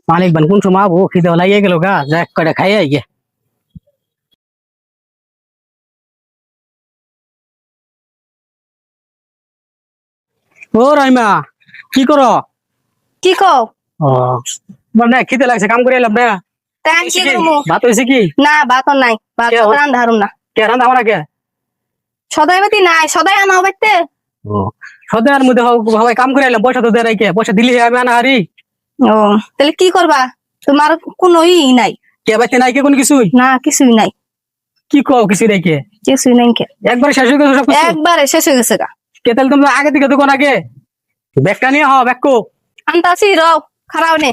মালিক বান কোন সময় ও খিদে লাগিয়ে গেল গা যা কয়টা খাই আইগে। ও রাইমা কি করো? কি কও? ও মানে খিদে লাগছে কাম করে এলাম না। তাই কি করবো? ভাত হয়েছে কি? না ভাতও নাই, ভাত কে রান ধারুম না। কে রান্না আমরা কে? সদাই বাতি নাই, সদাই আনাও বাইতে। ও সদের মধ্যে সবাই কাম করে এলাম, পয়সা তো দেয় কে? পয়সা দিলি আমি আনা হারি। ও তাহলে কি করবা? তোমার কোনো নাই? কে বাইতে নাই কে কোন কিছুই? না কিছুই নাই, কি কও কিছু নাই কে? কিছুই নাই কে। একবার শেষ হয়ে গেছে সব কিছু? একবারে শেষ হয়ে গেছে গা। কে তাহলে তুমি আগে থেকে দোকান আগে ব্যাগটা নিয়ে হ ব্যাগকো। আনতাছি রও, খারাও নে।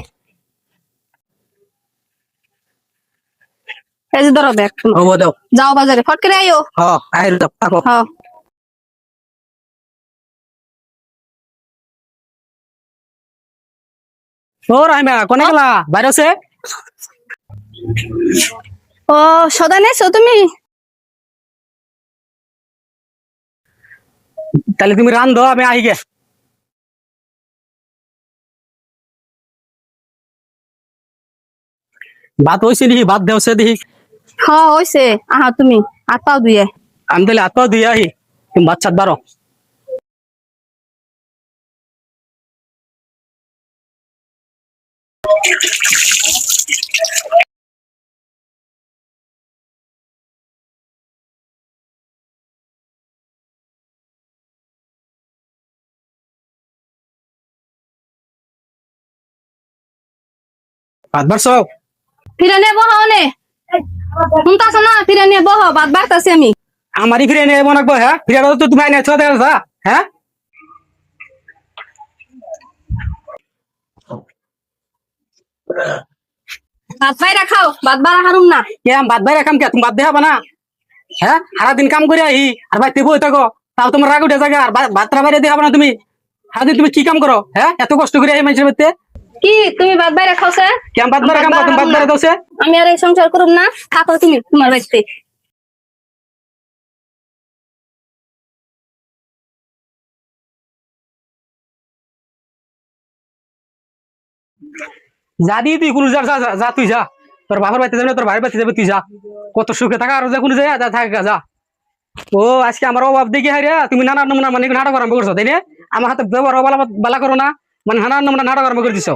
এই যে ধরো ব্যাগ। ও দাও। যাও বাজারে ফট করে আইও। হ আইর দাও থাকো। হ্যাঁ। ও রাইমা কোনে গেলা? বাইরে আছে? ও সদা নেছো তুমি? তাহলে তুমি রান্ধো আমি আই গে। ভাত হয়েছে দেখি, ভাত দেওছে দেখি। হ্যাঁ হইছে, আহা তুমি হাত পাও ধুয়ে। আমি তাহলে হাত পাও দিয়ে আহি, তুমি ভাত ছাত বারো। ভাত বারছো? ফিরে নে বহ নে। শুনতাছ না? ফিরে নে বহ, ভাত বাড়তাছি আমি। আমারই ফিরে নিয়ে মনে রাখবো। হ্যাঁ ফিরে তো তুমি আইনে ছোট দেখা। হ্যাঁ ভাত বাইরা খাও, ভাত বাড়া হারুম না। কে আমি ভাত বাইরে কাম কে? তুমি ভাত দেখাবা না? হ্যাঁ সারাদিন কাম করে আহি আর ভাই বই থাকো, তাও তোমার রাগ উঠে থাকে। আর ভাতটা বাইরে দেখাবা না তুমি? সারাদিন তুমি কি কাম করো? হ্যাঁ এত কষ্ট করে আহি মানুষের বাড়িতে। কি তুমি ভাত বাইরা খাওছে? কে আমি ভাত বাইরে কাম করো? তুমি ভাত বাইরে দোছে? আমি আর এই সংসার করুম না, থাকো তুমি তোমার বাড়িতে। যা দিয়ে তুই কোনো যা যা যা, যা তুই যা। তোর বাবার বাড়িতে যাবে না, তোর ভাইয়ের বাড়িতে যাবে, তুই যা। কত সুখে থাকা আর যা কোনো যায় যা থাকা যা। ও আজকে আমার অভাব দেখি হারিয়া তুমি নানা নমুনা মানে নাটক আরম্ভ করছো তাই না? আমার হাতে ব্যবহার বালা বালা করো না, মানে নানা নমুনা নাটক আরম্ভ করে দিছো।